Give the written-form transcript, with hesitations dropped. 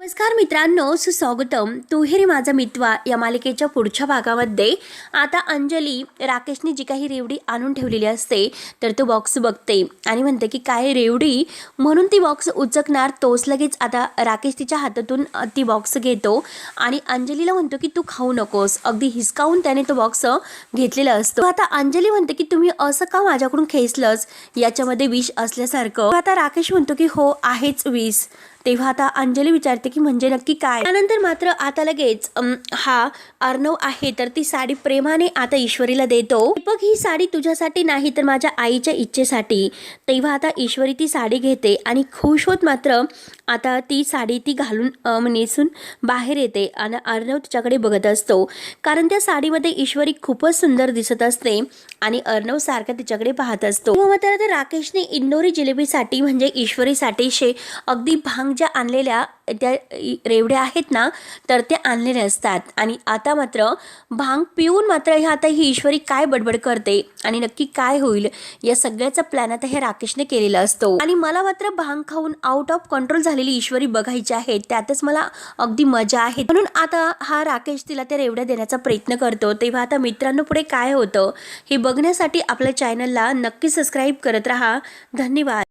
नमस्कार मित्रांनो, सुस्वागतम. तू ही रे माझा मितवा या मालिकेच्या पुढच्या भागामध्ये आता अंजली राकेशने जी काही रेवडी आणून ठेवलेली असते तर तो बॉक्स बघते आणि म्हणते की काय रेवडी, म्हणून ती बॉक्स उचकणार. तोच लगेच आता राकेश तिच्या हातातून ती बॉक्स घेतो आणि अंजलीला म्हणतो की तू खाऊ नकोस. अगदी हिसकावून त्याने तो बॉक्स घेतलेला असतो. आता अंजली म्हणते की तुम्ही असं का माझ्याकडून खेचलंच, याच्यामध्ये विष असल्यासारखं. आता राकेश म्हणतो की हो आहेच विष. तेव्हा आता अंजली विचारते की म्हणजे नक्की काय. त्यानंतर मात्र आता लगेच हा अर्णव आहे तर ती साडी प्रेमाने आता ईश्वरीला देतो. बघ, ही साडी तुझ्यासाठी नाही तर माझ्या आईच्या इच्छेसाठी. तेव्हा आता ईश्वरी ती साडी घेते आणि खुश होत मात्र आता ती साडी ती घालून नेसून बाहेर येते आणि अर्णव तिच्याकडे बघत असतो, कारण त्या साडीमध्ये ईश्वरी खूपच सुंदर दिसत असते आणि अर्णव सारखा तिच्याकडे पाहत असतो. मात्र राकेशने इंदोरी जिलेबीसाठी म्हणजे ईश्वरीसाठी अगदी भांग ज्या आणलेल्या त्या रेवड्या आहेत ना तर ते आणलेले असतात आणि आता मात्र भांग पिऊन मात्र आता ही ईश्वरी काय बडबड करते आणि नक्की काय होईल या सगळ्याचा प्लॅन आता हे राकेशने केलेला असतो. आणि मला मात्र भांग खाऊन आउट ऑफ कंट्रोल झालेली ईश्वरी बघायची आहे, त्यातच मला अगदी मजा आहे. म्हणून आता हा राकेश तिला त्या रेवड्या देण्याचा प्रयत्न करतो. तेव्हा आता मित्रांनो पुढे काय होतं हे बघण्यासाठी आपल्या चॅनलला नक्की सबस्क्राईब करत राहा. धन्यवाद.